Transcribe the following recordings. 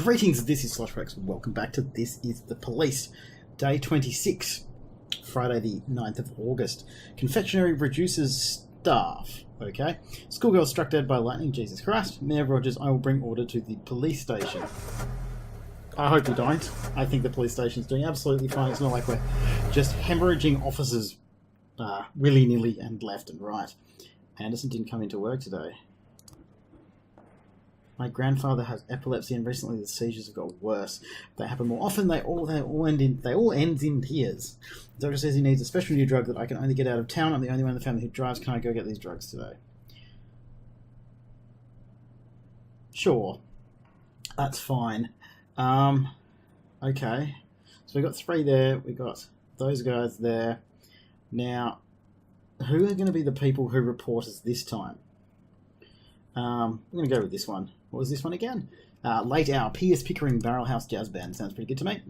Greetings, this is Sloshrex. Welcome back to This Is the Police. Day 26, Friday the 9th of August. Confectionery reduces staff. Okay. Schoolgirl struck dead by lightning. Jesus Christ. Mayor Rogers, I will bring order to the police station. I hope you don't. I think the police station's doing absolutely fine. It's not like we're just hemorrhaging officers willy-nilly and left and right. Anderson didn't come into work today. My grandfather has epilepsy, and recently the seizures have got worse. They happen more often. They all end in tears. The doctor says he needs a special new drug that I can only get out of town. I'm the only one in the family who drives. Can I go get these drugs today? Sure, that's fine. Okay. So we got 3 there. We got those guys there. Now, who are going to be the people who report us this time? I'm going to go with this one. What was this one again? Late Hour, P.S. Pickering Barrel House Jazz Band. Sounds pretty good to me.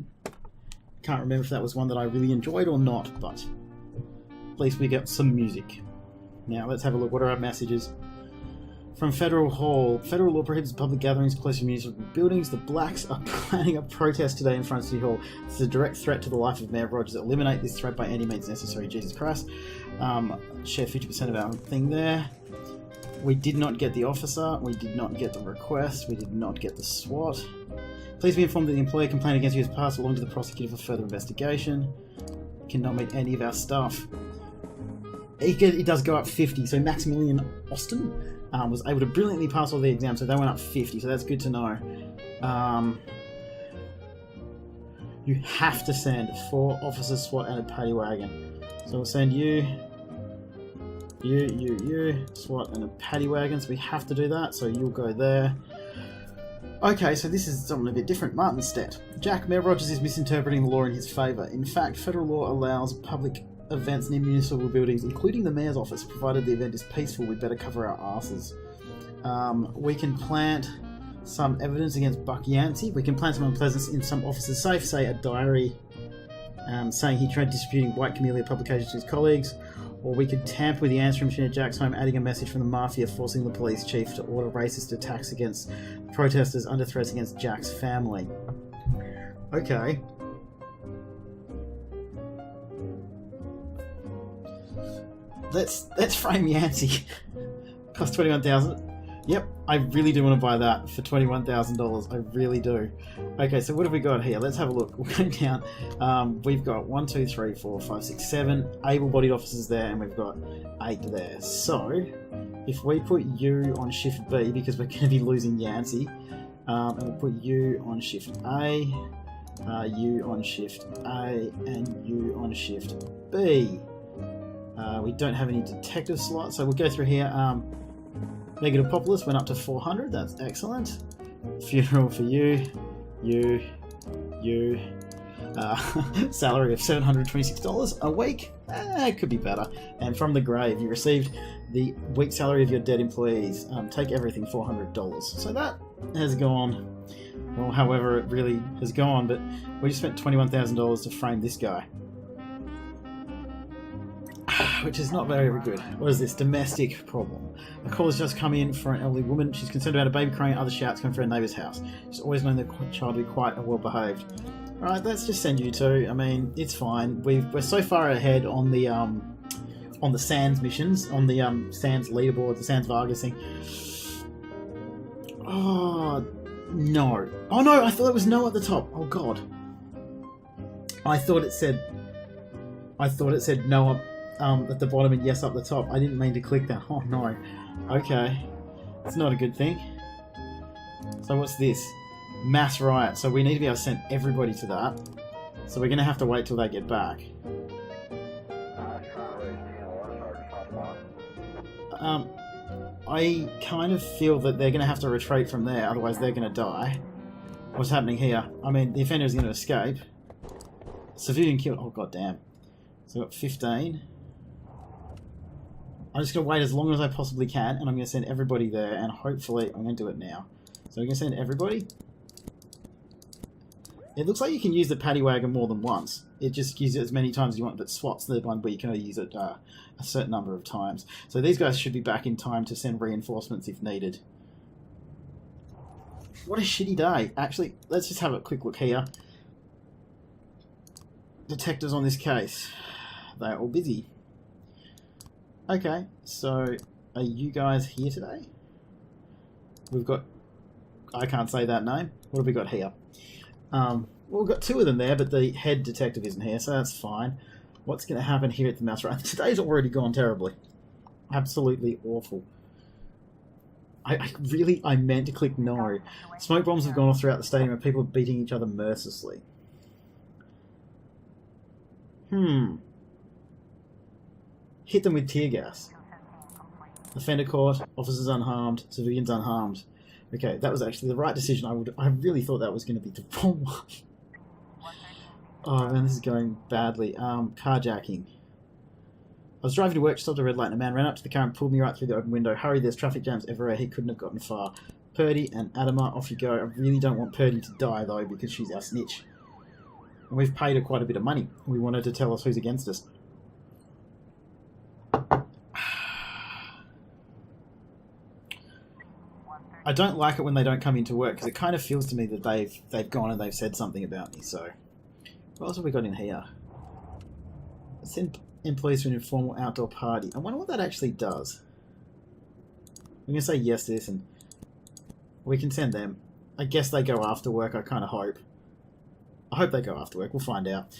Can't remember if that was one that I really enjoyed or not, but at least we got some music. Now, let's have a look. What are our messages? From Federal Hall. Federal law prohibits public gatherings close to municipal buildings. The blacks are planning a protest today in front of City Hall. This is a direct threat to the life of Mayor Rogers. Eliminate this threat by any means necessary. Jesus Christ. Share 50% of our thing there. We did not get the officer, we did not get the request, we did not get the SWAT. Please be informed that the employee complaint against you has passed along to the prosecutor for further investigation. Cannot meet any of our staff. It does go up 50, so Maximilian Austin was able to brilliantly pass all the exams, so they went up 50, so that's good to know. You have to send 4 officers, SWAT, and a paddy wagon. So we'll send you... You, SWAT, and a paddy wagon, so we have to do that, so you'll go there. Okay, so this is something a bit different. Martinstedt. Jack, Mayor Rogers is misinterpreting the law in his favour. In fact, federal law allows public events near municipal buildings, including the mayor's office, provided the event is peaceful. We better cover our asses. We can plant some evidence against Buck Yancey. We can plant some unpleasantness in some officer's safe, say a diary saying he tried distributing white camellia publications to his colleagues. Or we could tamper with the answering machine at Jack's home, adding a message from the mafia forcing the police chief to order racist attacks against protesters under threats against Jack's family. Okay. Let's frame Yancey. Cost $21,000. Yep, I really do want to buy that for $21,000. I really do. Okay, so what have we got here? Let's have a look. We're going down. We've got 1, 2, 3, 4, 5, 6, 7 able-bodied officers there, and we've got 8 there. So, if we put you on Shift B, because we're going to be losing Yancey, and we'll put you on Shift A, you on Shift A, and you on Shift B. We don't have any detective slots, so we'll go through here. Negative Populist went up to 400, that's excellent. Funeral for you. Salary of $726 a week, it could be better. And from the grave, you received the week salary of your dead employees. Take everything, $400. So that has gone, well, however it really has gone, but we just spent $21,000 to frame this guy. Which is not very good. What is this? Domestic problem. A call has just come in for an elderly woman. She's concerned about a baby crying, other shouts coming from her neighbour's house. She's always known the child to be quiet and well behaved. Alright, let's just send you two. I mean, it's fine. We're so far ahead on the Sands missions, on the Sands leaderboard, the Sands Vargas thing. Oh no. Oh no, I thought it was no at the top. Oh god. I thought it said no at the bottom and yes up the top. I didn't mean to click that. Oh no. Okay. It's not a good thing. So what's this? Mass riot. So we need to be able to send everybody to that. So we're going to have to wait till they get back. I kind of feel that they're going to have to retreat from there, otherwise they're going to die. What's happening here? I mean, the offender is going to escape. Civilian killed. Oh god damn. So we've got 15. I'm just going to wait as long as I possibly can, and I'm going to send everybody there, and hopefully I'm going to do it now. So we're going to send everybody. It looks like you can use the paddy wagon more than once. It just uses it as many times as you want, but SWAT's the one where you can only use it a certain number of times. So these guys should be back in time to send reinforcements if needed. What a shitty day. Actually, let's just have a quick look here. Detectives on this case. They're all busy. Okay, so are you guys here today? We've got... I can't say that name. What have we got here? Well, we've got two of them there, but the head detective isn't here, so that's fine. What's going to happen here at the mouse run? Today's already gone terribly. Absolutely awful. I meant to click no. Smoke bombs have gone off throughout the stadium and people are beating each other mercilessly. Hit them with tear gas. Offender caught, officers unharmed, civilians unharmed. Okay, that was actually the right decision. I really thought that was going to be the wrong one. Oh man, this is going badly. Carjacking. I was driving to work, stopped at a red light, and a man ran up to the car and pulled me right through the open window. Hurry, there's traffic jams everywhere. He couldn't have gotten far. Purdy and Adama, off you go. I really don't want Purdy to die, though, because she's our snitch. And we've paid her quite a bit of money. We want her to tell us who's against us. I don't like it when they don't come into work, because it kind of feels to me that they've gone and they've said something about me, so... What else have we got in here? Send employees to an informal outdoor party. I wonder what that actually does. We're going to say yes to this, and we can send them. I guess they go after work, I kind of hope. I hope they go after work, we'll find out.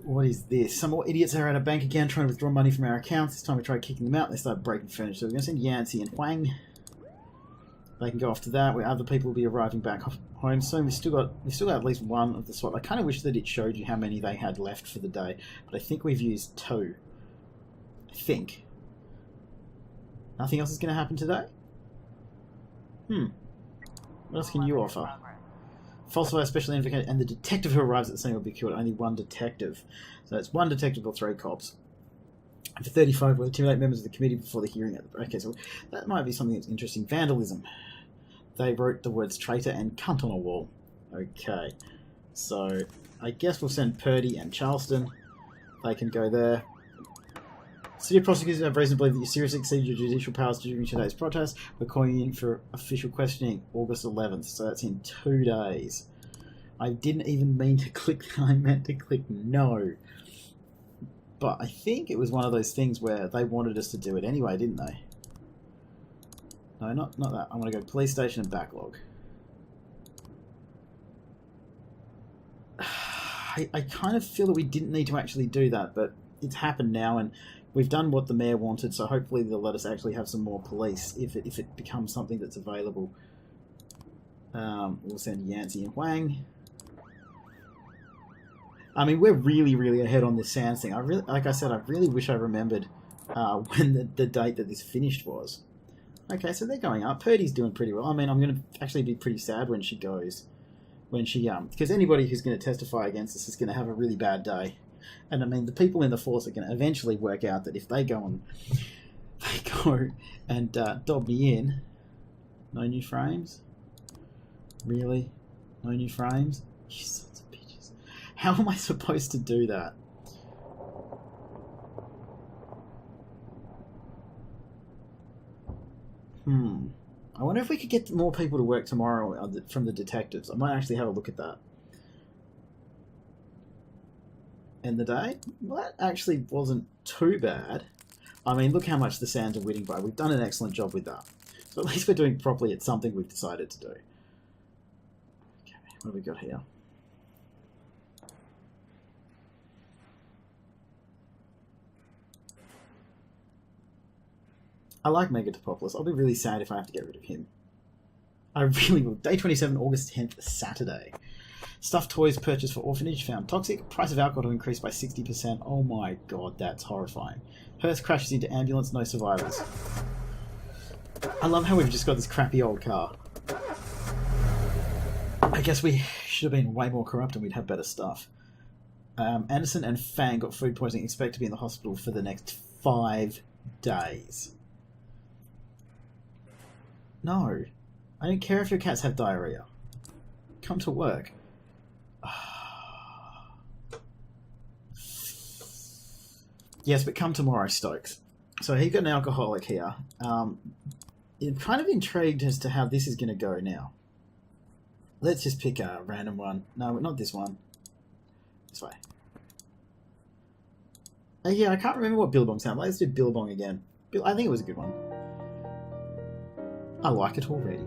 What is this? Some more idiots are at a bank again trying to withdraw money from our accounts. This time we tried kicking them out, they started breaking furniture. So we're going to send Yancy and Huang. They can go after that, where other people will be arriving back home soon. We've still got at least one of the SWAT. I kind of wish that it showed you how many they had left for the day, but I think we've used 2. I think. Nothing else is going to happen today? What else can you offer? Falsify a special identification, and the detective who arrives at the scene will be killed. Only one detective. So it's 1 detective or 3 cops. And for 35, we'll intimidate members of the committee before the hearing. Okay, so that might be something that's interesting. Vandalism. They wrote the words traitor and cunt on a wall. Okay, so I guess we'll send Purdy and Charleston. They can go there. City prosecutors have reason to believe that you seriously exceeded your judicial powers during today's protest. We're calling you in for official questioning August 11th, so that's in 2 days. I didn't even mean to click that. I meant to click no. But I think it was one of those things where they wanted us to do it anyway, didn't they? No, not that. I want to go police station and backlog. I kind of feel that we didn't need to actually do that, but it's happened now, and we've done what the mayor wanted, so hopefully they'll let us actually have some more police if it becomes something that's available. We'll send Yancy and Huang. I mean, we're really, really ahead on this Sands thing. Like I said, I really wish I remembered when the date that this finished was. Okay, so they're going up. Purdy's doing pretty well. I mean, I'm going to actually be pretty sad when she goes. Because anybody who's going to testify against us is going to have a really bad day. And I mean, the people in the force are going to eventually work out that if they go and dob me in, no new frames? Really? No new frames? You sons of bitches. How am I supposed to do that? I wonder if we could get more people to work tomorrow from the detectives. I might actually have a look at that. End the day? Well, that actually wasn't too bad. I mean, look how much the Sands are winning by. We've done an excellent job with that. So at least we're doing properly at something we've decided to do. Okay, what have we got here? I like Megatopopoulos. I'll be really sad if I have to get rid of him. I really will. Day 27, August 10th, Saturday. Stuffed toys purchased for orphanage found toxic. Price of alcohol to increase by 60%. Oh my god, that's horrifying. Hearse crashes into ambulance, no survivors. I love how we've just got this crappy old car. I guess we should have been way more corrupt and we'd have better stuff. Anderson and Fang got food poisoning. Expect to be in the hospital for the next 5 days. No. I don't care if your cats have diarrhea. Come to work. Yes, but come tomorrow, Stokes. So he got an alcoholic here. I'm kind of intrigued as to how this is going to go now. Let's just pick a random one. No, not this one. This way. Yeah, I can't remember what Billabong sounded like. Let's do Billabong again. I think it was a good one. I like it already.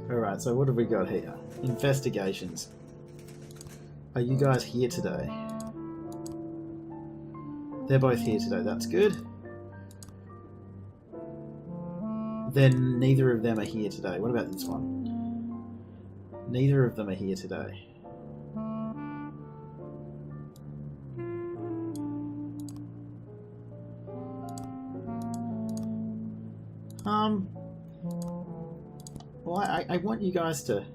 Alright, so what have we got here? Investigations. Are you guys here today? They're both here today, that's good. Then neither of them are here today. What about this one? Neither of them are here today. Well, I want you guys to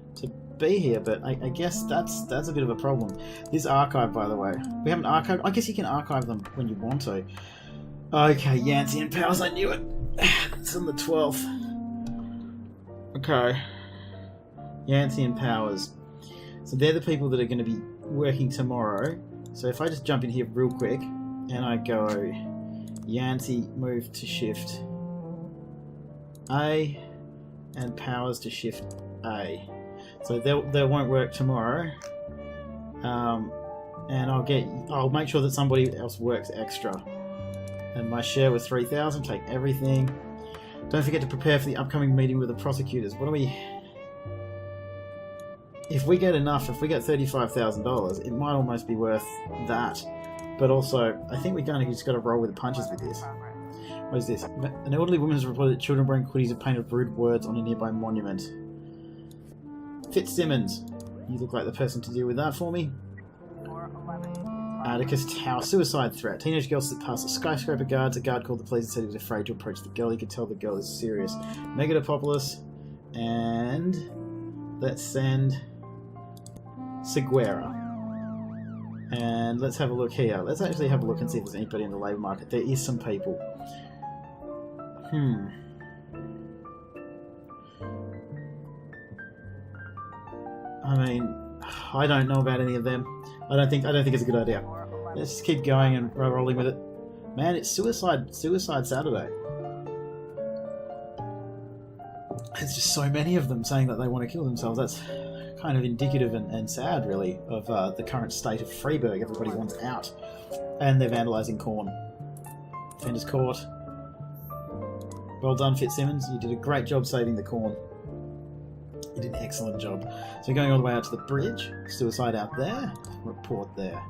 be here, but I guess that's a bit of a problem. This archive, by the way, we haven't archived. I guess you can archive them when you want to. Okay, Yancey and Powers, I knew it. It's on the 12th. Okay, Yancey and Powers. So they're the people that are going to be working tomorrow. So if I just jump in here real quick and I go Yancey move to shift A and Powers to shift A. So they won't work tomorrow. And I'll make sure that somebody else works extra. And my share was 3,000. Take everything. Don't forget to prepare for the upcoming meeting with the prosecutors. What do we? If we get enough, if we get $35,000, it might almost be worth that. But also, I think we're going to just got to roll with the punches with this. What is this? An elderly woman has reported that children wearing hoodies have painted rude words on a nearby monument. Fitzsimmons, you look like the person to deal with that for me. Atticus Tower, suicide threat. Teenage girl slipped past the skyscraper guards. A guard called the police and said he was afraid to approach the girl. He could tell the girl is serious. Megalopolis, and let's send Seguera. And let's have a look here. Let's actually have a look and see if there's anybody in the labour market. There is some people. I mean, I don't know about any of them. I don't think it's a good idea. Let's just keep going and rolling with it. Man, it's suicide Saturday. There's just so many of them saying that they want to kill themselves. That's kind of indicative and sad, really, of the current state of Freeburg. Everybody wants out. And they're vandalising corn. Defenders caught. Well done, Fitzsimmons. You did a great job saving the corn. You did an excellent job. So going all the way out to the bridge. Suicide out there. Report there.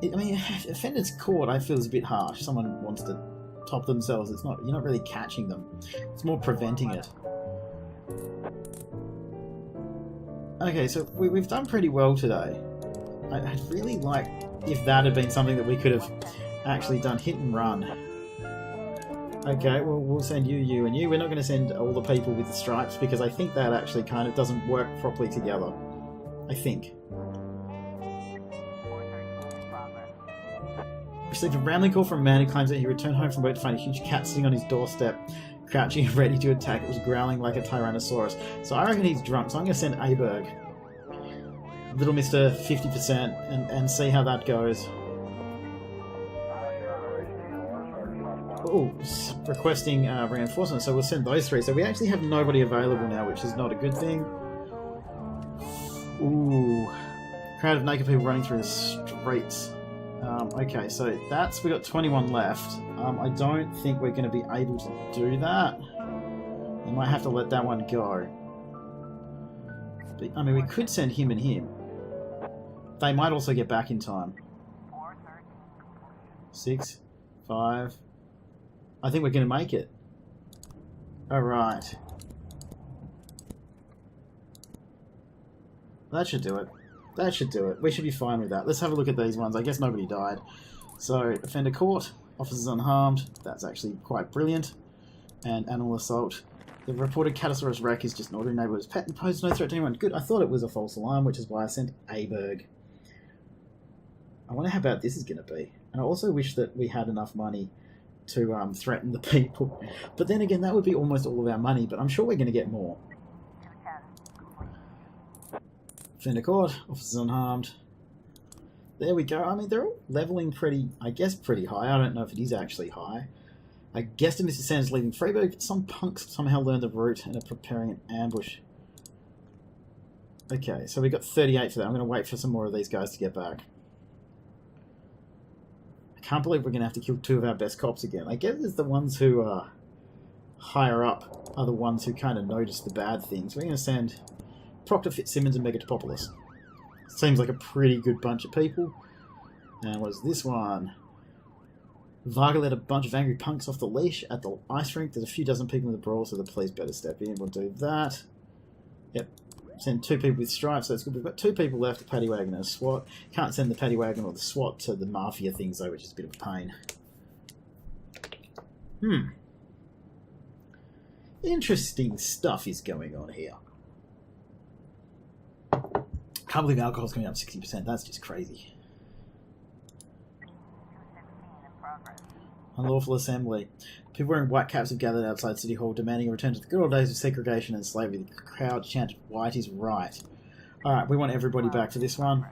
I mean, offenders caught, I feel, is a bit harsh. Someone wants to top themselves. You're not really catching them. It's more preventing it. Okay, so we've done pretty well today. I'd really like if that had been something that we could have actually done. Hit and run. Okay, well, we'll send you, and you. We're not going to send all the people with the stripes because I think that actually kind of doesn't work properly together. I think. Received a rambling call from a man who claims that he returned home from work to find a huge cat sitting on his doorstep, crouching and ready to attack. It was growling like a Tyrannosaurus. So I reckon he's drunk, so I'm going to send Aberg. Little Mr. 50% and see how that goes. Oh, requesting reinforcements, so we'll send those three. So we actually have nobody available now, which is not a good thing. Ooh. Crowd of naked people running through the streets. Okay, so we got 21 left. I don't think we're going to be able to do that. We might have to let that one go. But, I mean, we could send him and him. They might also get back in time. 6, 5. I think we're going to make it. Alright. That should do it. That should do it. We should be fine with that. Let's have a look at these ones. I guess nobody died. So, offender caught. Officers unharmed. That's actually quite brilliant. And animal assault. The reported Catasaurus wreck is just an ordinary neighborhood's pet and poses no threat to anyone. Good. I thought it was a false alarm, which is why I sent Aberg. I wonder how bad this is going to be. And I also wish that we had enough money to threaten the people. But then again, that would be almost all of our money, but I'm sure we're going to get more. Offender caught, officers unharmed. There we go. I mean, they're all leveling pretty, I guess, pretty high. I don't know if it is actually high. I guessed Mr. Sanders leaving Freeburg. Some punks somehow learned the route and are preparing an ambush. Okay, so we got 38 for that. I'm going to wait for some more of these guys to get back. I can't believe we're going to have to kill 2 of our best cops again. I guess it's the ones who are higher up are the ones who kind of notice the bad things. We're going to send Proctor, Fitzsimmons and Megatopoulos. Seems like a pretty good bunch of people. And what is this one? Varga let a bunch of angry punks off the leash at the ice rink. There's a few dozen people in the brawl, so the police better step in. We'll do that. Yep. Send 2 people with stripes, so that's good. We've got 2 people left, a paddy wagon and a SWAT. Can't send the paddy wagon or the SWAT to the mafia things, though, which is a bit of a pain. Interesting stuff is going on here. Can't believe alcohol's coming up 60%. That's just crazy. Unlawful assembly. People wearing white caps have gathered outside City Hall demanding a return to the good old days of segregation and slavery. The crowd chanted, "White is right." Alright, we want everybody back for this one.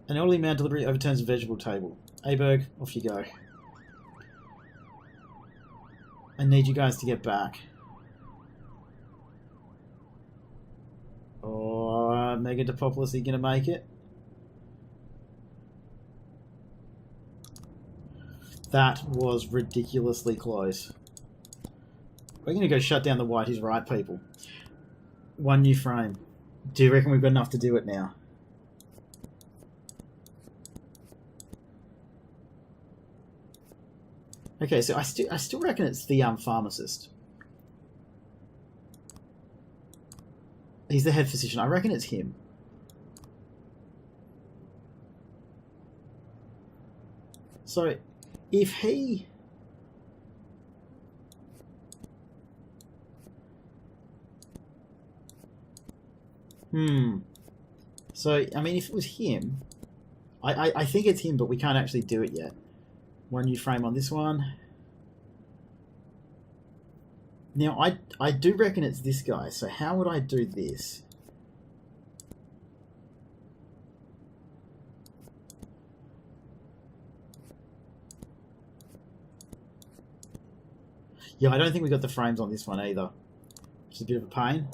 An elderly man deliberately overturns a vegetable table. Aberg, off you go. I need you guys to get back. Oh, Megatopoulos, are you going to make it? That was ridiculously close. We're going to go shut down the White is right people. 1 new frame. Do you reckon we've got enough to do it now? Okay, so I still reckon it's the pharmacist. He's the head physician. I reckon it's him. So, if he... So, I mean, if it was him... I think it's him, but we can't actually do it yet. 1 new frame on this one. Now, I do reckon it's this guy, so how would I do this? Yeah, I don't think we got the frames on this one either, which is a bit of a pain.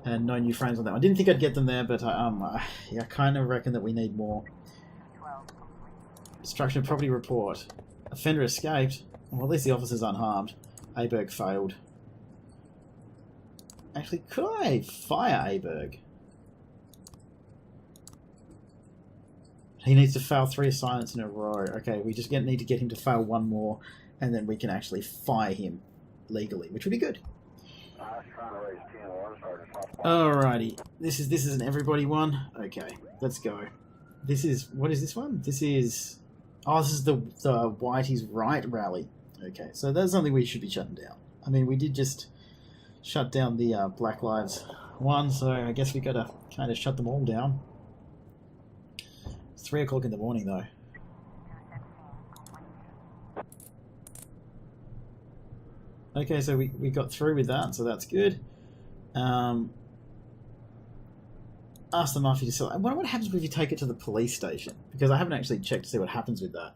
And no new frames on that one. I didn't think I'd get them there, but yeah, I kind of reckon that we need more. Destruction of property report. Offender escaped. Well, at least the officer's unharmed. Aberg failed. Actually, could I fire Aberg? He needs to fail 3 assignments in a row. Okay, we just need to get him to fail 1 more, and then we can actually fire him legally, which would be good. Alrighty, this is an everybody one. Okay, let's go. This is, what is this one? This is, oh, this is the White is Right rally. Okay, so that's something we should be shutting down. I mean, we did just shut down the Black Lives one, so I guess we got to kind of shut them all down. It's 3 o'clock in the morning, though. Okay, so we got through with that, so that's good. Ask the mafia to sell. I wonder what happens if you take it to the police station, because I haven't actually checked to see what happens with that.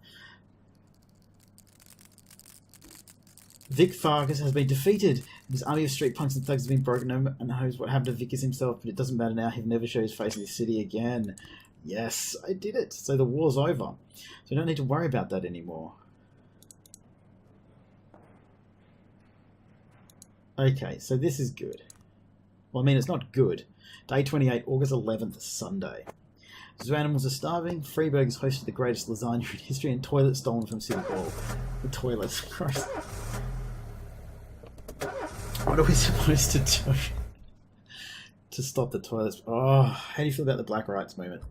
Vic Farkas has been defeated. His army of street punks and thugs has been broken. No one knows what happened to Vickers himself, but it doesn't matter now. He'll never show his face in the city again. Yes, I did it. So the war's over. So I don't need to worry about that anymore. Okay, so this is good. Well, I mean, it's not good. Day 28, August 11th, Sunday. Zoo animals are starving. Freeburg has hosted the greatest lasagna in history, and toilets stolen from City Hall. The toilets. Christ. What are we supposed to do to stop the toilets? Oh, how do you feel about the Black Rights Movement?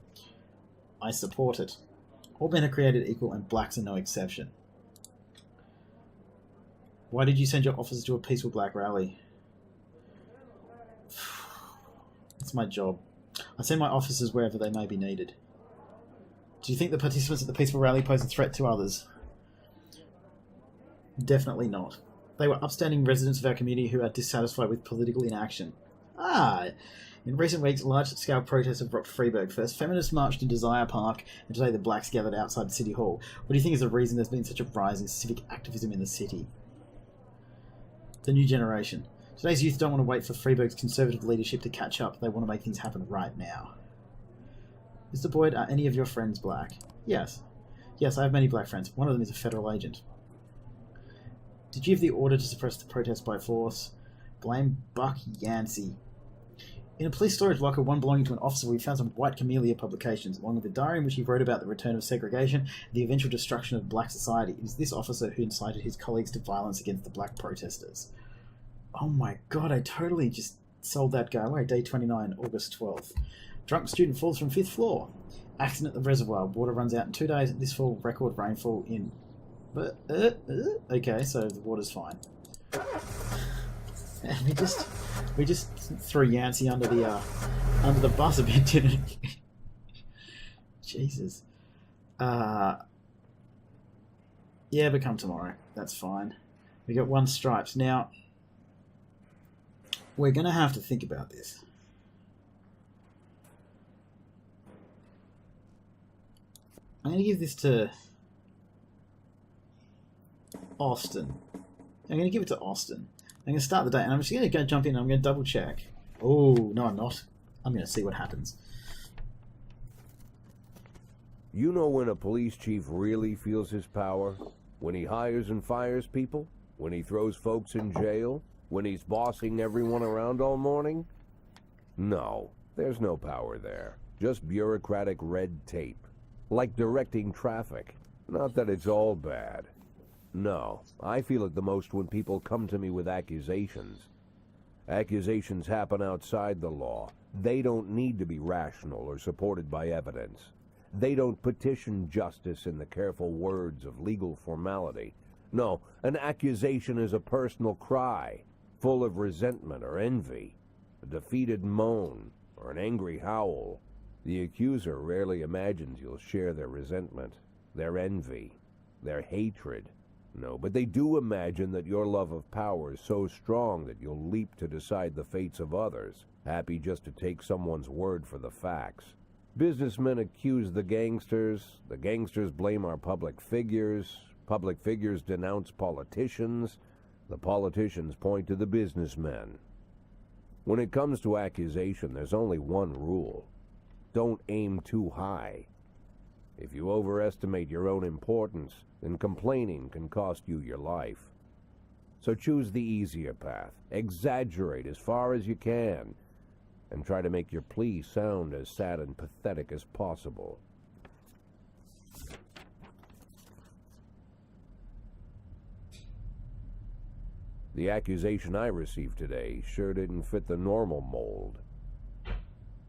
I support it. All men are created equal, and blacks are no exception. Why did you send your officers to a peaceful black rally? It's my job. I send my officers wherever they may be needed. Do you think the participants at the peaceful rally pose a threat to others? Definitely not. They were upstanding residents of our community who are dissatisfied with political inaction. Ah, in recent weeks, large-scale protests have rocked Freeburg. First, feminists marched in Desire Park, and today the blacks gathered outside City Hall. What do you think is the reason there's been such a rise in civic activism in the city? The new generation. Today's youth don't want to wait for Freeburg's conservative leadership to catch up. They want to make things happen right now. Mr. Boyd, are any of your friends black? Yes. Yes, I have many black friends. One of them is a federal agent. Did you give the order to suppress the protest by force? Blame Buck Yancey. In a police storage locker, one belonging to an officer, we found some white camellia publications, along with a diary in which he wrote about the return of segregation and the eventual destruction of black society. It is this officer who incited his colleagues to violence against the black protesters. Oh my god, I totally just sold that guy away. Day 29, August 12th. Drunk student falls from 5th floor. Accident at the reservoir. Water runs out in 2 days. This fall, record rainfall in... Okay, so the water's fine. And we just threw Yancey under the bus a bit, didn't we? Jesus. Yeah, but come tomorrow. That's fine. We got 1 stripes. Now, we're going to have to think about this. I'm going to give this to Austin. I'm going to give it to Austin. I'm going to start the day, and I'm just going to go jump in, and I'm going to double check. Oh, no, I'm not. I'm going to see what happens. You know when a police chief really feels his power? When he hires and fires people? When he throws folks in jail? When he's bossing everyone around all morning? No, there's no power there. Just bureaucratic red tape. Like directing traffic. Not that it's all bad. No, I feel it the most when people come to me with accusations. Accusations happen outside the law. They don't need to be rational or supported by evidence. They don't petition justice in the careful words of legal formality. No, an accusation is a personal cry, full of resentment or envy, a defeated moan, or an angry howl. The accuser rarely imagines you'll share their resentment, their envy, their hatred. No, but they do imagine that your love of power is so strong that you'll leap to decide the fates of others, happy just to take someone's word for the facts. Businessmen accuse the gangsters blame our public figures denounce politicians, the politicians point to the businessmen. When it comes to accusation, there's only one rule. Don't aim too high. If you overestimate your own importance, then complaining can cost you your life. So choose the easier path. Exaggerate as far as you can, and try to make your plea sound as sad and pathetic as possible. The accusation I received today sure didn't fit the normal mold.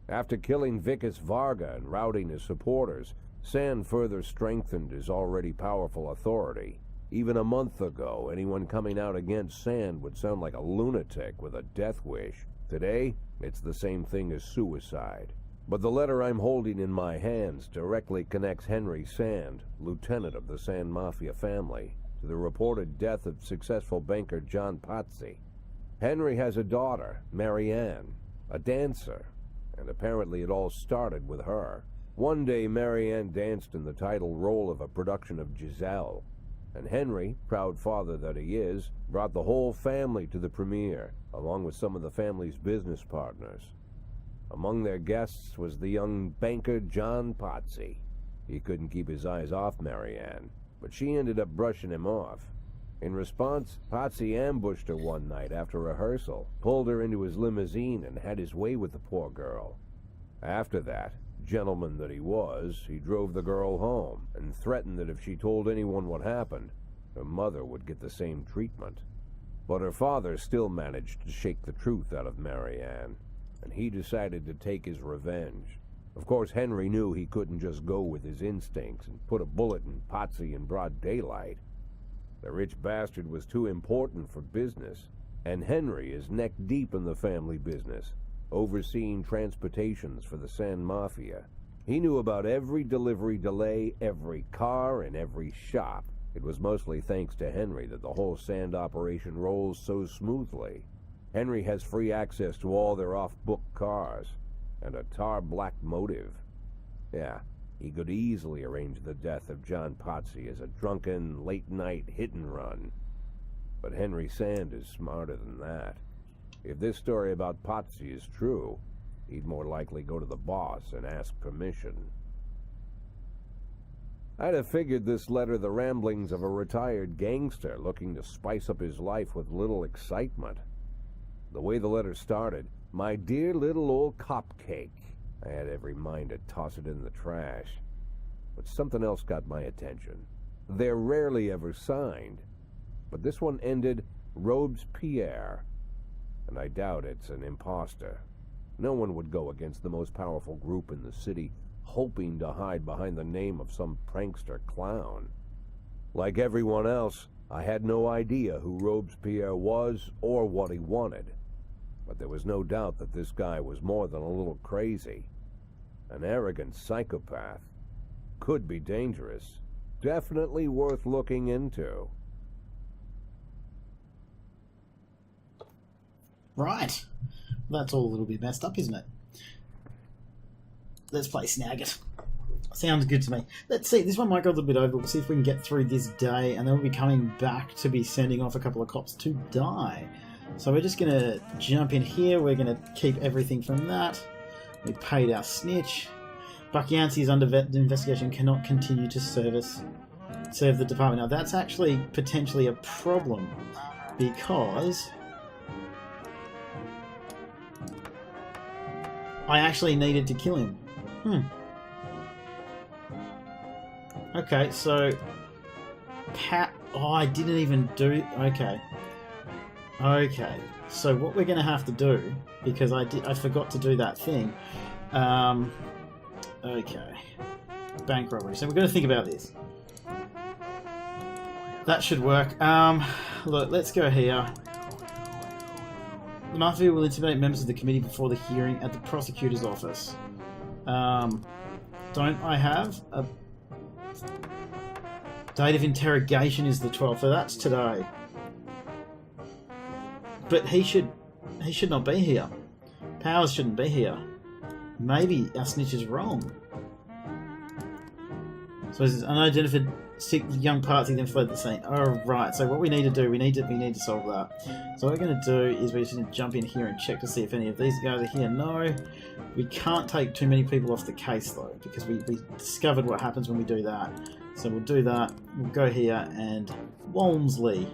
After killing Vikas Varga and routing his supporters, Sand further strengthened his already powerful authority. Even a month ago, anyone coming out against Sand would sound like a lunatic with a death wish. Today, it's the same thing as suicide. But the letter I'm holding in my hands directly connects Henry Sand, lieutenant of the Sand Mafia family, to the reported death of successful banker John Pazzi. Henry has a daughter, Marianne, a dancer, and apparently it all started with her. One day, Marianne danced in the title role of a production of Giselle, and Henry, proud father that he is, brought the whole family to the premiere, along with some of the family's business partners. Among their guests was the young banker John Pazzi. He couldn't keep his eyes off Marianne, but she ended up brushing him off. In response, Pazzi ambushed her one night after rehearsal, pulled her into his limousine, and had his way with the poor girl. After that, gentleman that he was, he drove the girl home and threatened that if she told anyone what happened, her mother would get the same treatment. But her father still managed to shake the truth out of Marianne, and he decided to take his revenge. Of course, Henry knew he couldn't just go with his instincts and put a bullet in Pazzi in broad daylight. The rich bastard was too important for business, and Henry is neck-deep in the family business, overseeing transportations for the Sand Mafia. He knew about every delivery delay, every car, and every shop. It was mostly thanks to Henry that the whole Sand operation rolls so smoothly. Henry has free access to all their off-book cars, and a tar-black motive. Yeah, he could easily arrange the death of John Potsy as a drunken, late-night hit-and-run. But Henry Sand is smarter than that. If this story about Potsy is true, he'd more likely go to the boss and ask permission. I'd have figured this letter the ramblings of a retired gangster looking to spice up his life with little excitement. The way the letter started, "My dear little old cupcake," I had every mind to toss it in the trash. But something else got my attention. They're rarely ever signed, but this one ended Robespierre, and I doubt it's an imposter. No one would go against the most powerful group in the city, hoping to hide behind the name of some prankster clown. Like everyone else, I had no idea who Robespierre was or what he wanted. But there was no doubt that this guy was more than a little crazy. An arrogant psychopath. Could be dangerous. Definitely worth looking into. Right. That's all a little bit messed up, isn't it? Let's play Snag It. Sounds good to me. Let's see. This one might go a little bit over. We'll see if we can get through this day, and then we'll be coming back to be sending off a couple of cops to die. So we're just going to jump in here. We're going to keep everything from that. We paid our snitch. Buck Yancey's under investigation cannot continue to serve the department. Now that's actually potentially a problem, because I actually needed to kill him. Okay, so I didn't even do... Okay, so what we're going to have to do, because I forgot to do that thing. Okay, bank robbery. So we're going to think about this. That should work. Look, let's go here. The mafia will intimidate members of the committee before the hearing at the prosecutor's office. Don't I have a date of interrogation is the 12th, so that's today. But he should not be here. Powers shouldn't be here. Maybe our snitch is wrong. So this is unidentified young Potsy then fled the scene. Oh right. So what we need to do, we need to solve that. So what we're going to do is we're just going to jump in here and check to see if any of these guys are here. No, we can't take too many people off the case though, because we discovered what happens when we do that. So we'll do that. We'll go here and Walmsley.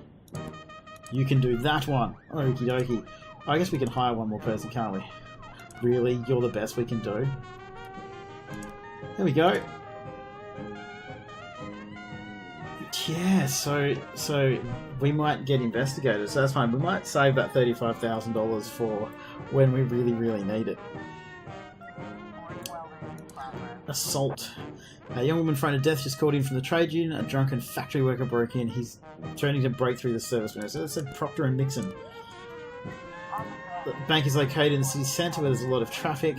You can do that one. Okie dokie. I guess we can hire one more person, can't we? Really? You're the best we can do? There we go. Yeah, so we might get investigated, so that's fine. We might save that $35,000 for when we really, really need it. Assault. A young woman frightened of death just called in from the trade union. A drunken factory worker broke in. He's turning to break through the service window. So it said Procter and Nixon. The bank is located in the city centre where there's a lot of traffic.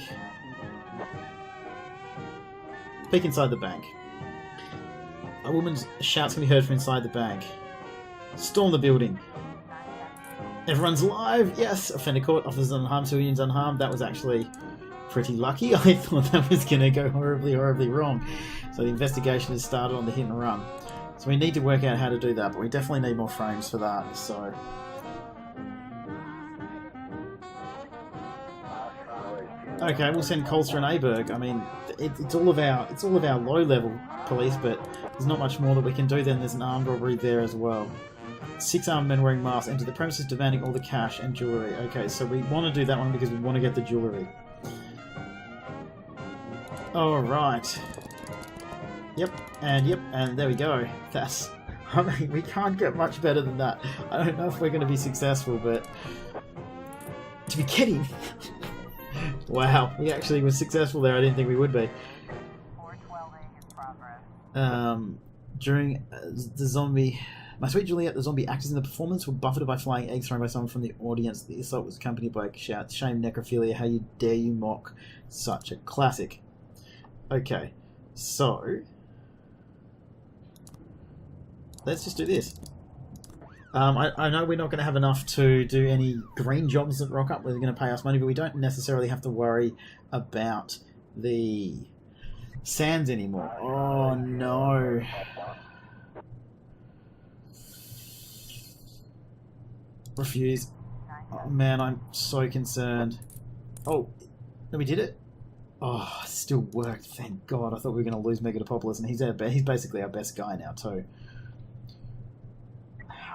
Peek inside the bank. A woman's shouts can be heard from inside the bank. Storm the building. Everyone's alive. Yes. Offender caught. Officers unharmed. Civilians unharmed. That was actually pretty lucky. I thought that was going to go horribly, horribly wrong. So the investigation has started on the hit and run. So we need to work out how to do that, but we definitely need more frames for that. So okay, we'll send Colster and Aberg. I mean, it's all of our low-level police, but there's not much more that we can do. Then there's an armed robbery there as well. 6 armed men wearing masks enter the premises demanding all the cash and jewellery. Okay, so we want to do that one because we want to get the jewellery. Alright. Yep, and there we go. That's... I mean, we can't get much better than that. I don't know if we're going to be successful, but... To be kidding! Wow, we actually were successful there. I didn't think we would be. During the zombie... My sweet Juliet, the zombie actors in the performance were buffeted by flying eggs thrown by someone from the audience. The assault was accompanied by a shout, "Shame, necrophilia, how you dare you mock such a classic." Okay, so... let's just do this. I know we're not going to have enough to do any green jobs that rock up where they're going to pay us money, but we don't necessarily have to worry about the sands anymore. Oh no. Refuse. Oh man, I'm so concerned. Oh, no, we did it? Oh, it still worked. Thank God. I thought we were going to lose Megalopolis, and he's basically our best guy now too.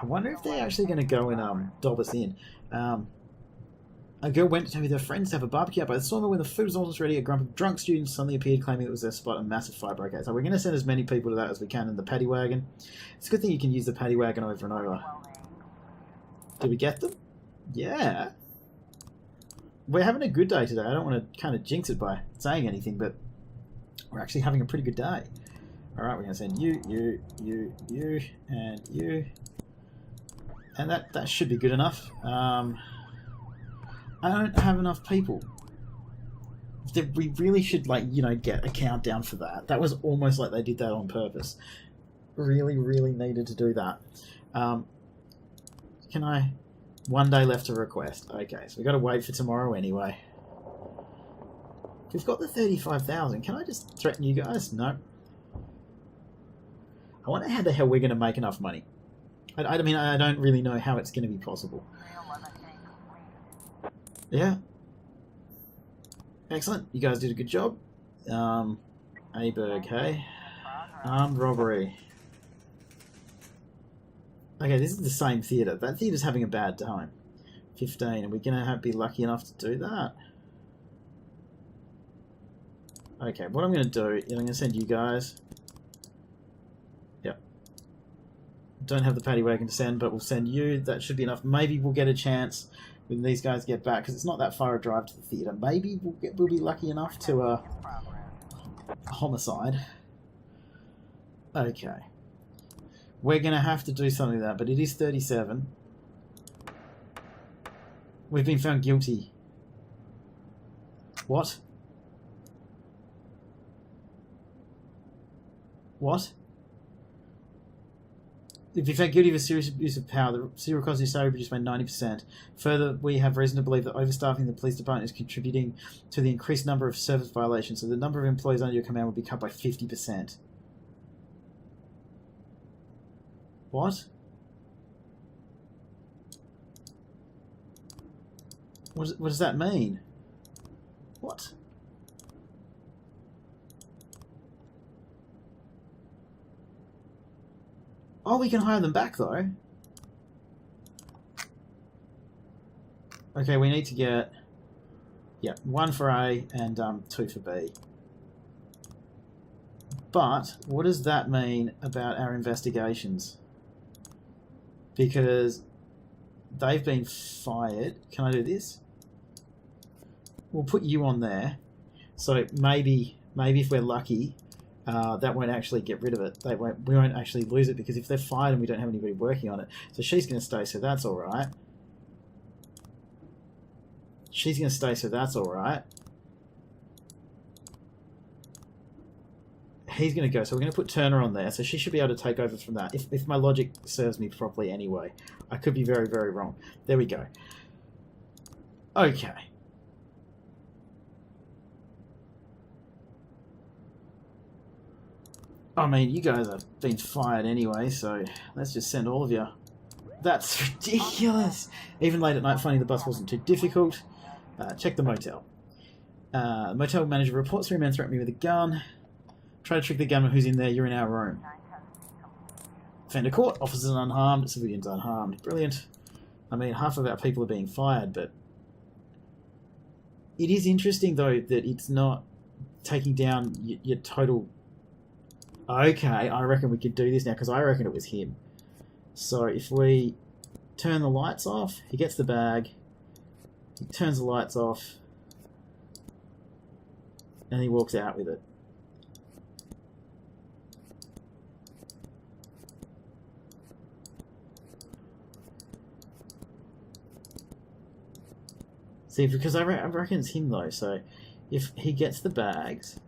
I wonder if they're actually going to go and dob us in. A girl went with her friends to have a barbecue out by the sawmill. When the food was almost ready, a group of drunk students suddenly appeared, claiming it was their spot, and a massive fire broke out. So we're going to send as many people to that as we can in the paddy wagon. It's a good thing you can use the paddy wagon over and over. Did we get them? Yeah. We're having a good day today. I don't want to kind of jinx it by saying anything, but we're actually having a pretty good day. Alright, we're going to send you, and you. And that should be good enough. I don't have enough people. We really should, like, you know, get a countdown for that. That was almost like they did that on purpose. Really, really needed to do that. Can I... 1 day left to request. Okay, so we've got to wait for tomorrow anyway. We've got the 35,000. Can I just threaten you guys? No. I wonder how the hell we're going to make enough money. I mean, I don't really know how it's going to be possible. Yeah. Excellent. You guys did a good job. Aberg, hey? Armed robbery. Okay, this is the same theatre. That theatre's having a bad time. 15. Are we going to be lucky enough to do that? Okay, what I'm going to do is I'm going to send you guys... Yep. Don't have the paddy wagon to send, but we'll send you. That should be enough. Maybe we'll get a chance when these guys get back, because it's not that far a drive to the theatre. Maybe we'll be lucky enough to... homicide. Okay. We're going to have to do something with that, but it is 37. We've been found guilty. What? What? We've been found guilty of a serious abuse of power. The serial cost of salary reduced by 90%. Further, we have reason to believe that overstaffing the police department is contributing to the increased number of service violations, so the number of employees under your command will be cut by 50%. What? What does that mean? What? Oh, we can hire them back though. Okay, we need to get... yeah, 1 for A and 2 for B. But what does that mean about our investigations? Because they've been fired. Can I do this? We'll put you on there. So maybe if we're lucky, that won't actually get rid of it. We won't actually lose it, because if they're fired and we don't have anybody working on it, so she's going to stay, so that's all right. She's going to stay, so that's all right. He's going to go, so we're going to put Turner on there, so she should be able to take over from that, if my logic serves me properly anyway. I could be very, very wrong. There we go. Okay. I mean, you guys have been fired anyway, so let's just send all of you. That's ridiculous! Even late at night, finding the bus wasn't too difficult. Check the motel. Motel manager reports 3 men threatened me with a gun. Try to trick the gunman who's in there. You're in our room. Fender court. Officers unharmed. Civilians unharmed. Brilliant. I mean, half of our people are being fired, but... it is interesting, though, that it's not taking down your total... Okay, I reckon we could do this now, because I reckon it was him. So if we turn the lights off, he gets the bag, he turns the lights off, and he walks out with it. See, because I reckon it's him though, so if he gets the bags,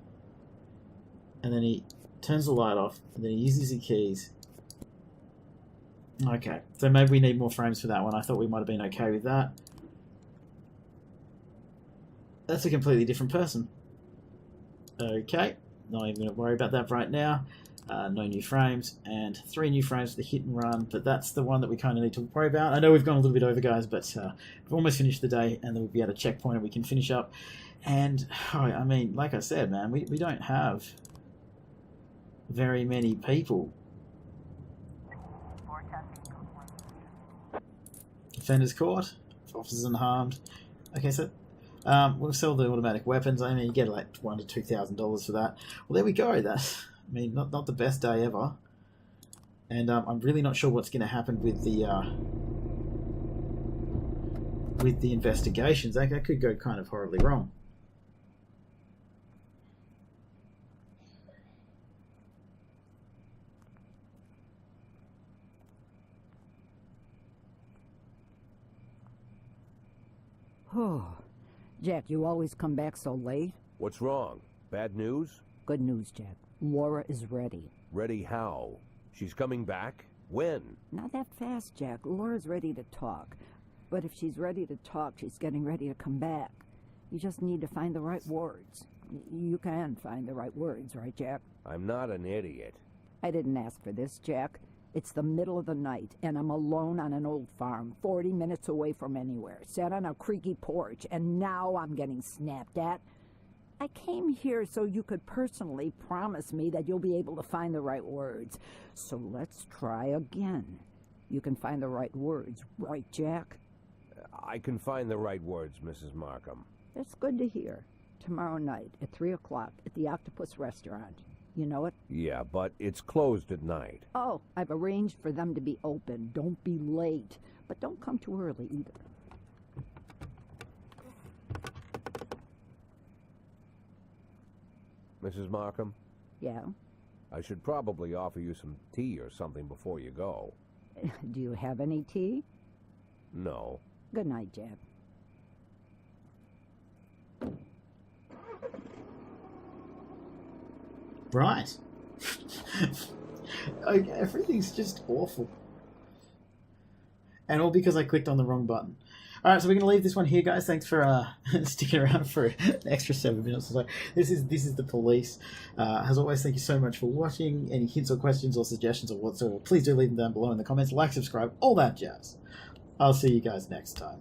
and then he turns the light off, and then he uses the keys, Okay, so maybe we need more frames for that one. I thought we might have been okay with that. That's a completely different person. Okay, not even going to worry about that right now. No new frames, and 3 new frames for the hit and run, but that's the one that we kind of need to worry about. I know we've gone a little bit over, guys, but we've almost finished the day, and then we'll be at a checkpoint and we can finish up. And, I mean, like I said, man, we don't have very many people. Offenders caught, officers unharmed. Okay, so we'll sell the automatic weapons. I mean, you get like $1,000 to $2,000 for that. Well, there we go. That's, I mean, not the best day ever. And I'm really not sure what's going to happen with the investigations. That could go kind of horribly wrong. Oh, Jack, you always come back so late. What's wrong? Bad news? Good news, Jack. Laura is ready. Ready how? She's coming back? When? Not that fast, Jack. Laura's ready to talk. But if she's ready to talk, she's getting ready to come back. You just need to find the right words. You can find the right words, right, Jack? I'm not an idiot. I didn't ask for this, Jack. It's the middle of the night, and I'm alone on an old farm, 40 minutes away from anywhere, sat on a creaky porch, and now I'm getting snapped at. I came here so you could personally promise me that you'll be able to find the right words. So let's try again. You can find the right words, right, Jack? I can find the right words, Mrs. Markham. That's good to hear. Tomorrow night at 3 o'clock at the Octopus Restaurant. You know it? Yeah, but it's closed at night. Oh, I've arranged for them to be open. Don't be late. But don't come too early either. Mrs. Markham? Yeah? I should probably offer you some tea or something before you go. Do you have any tea? No. Good night, Jack. Right. Okay, everything's just awful. And all because I clicked on the wrong button. Alright, so we're going to leave this one here, guys. Thanks for sticking around for an extra 7 minutes or so. This is the police. As always, thank you so much for watching. Any hints or questions or suggestions or whatsoever, please do leave them down below in the comments. Like, subscribe, all that jazz. I'll see you guys next time.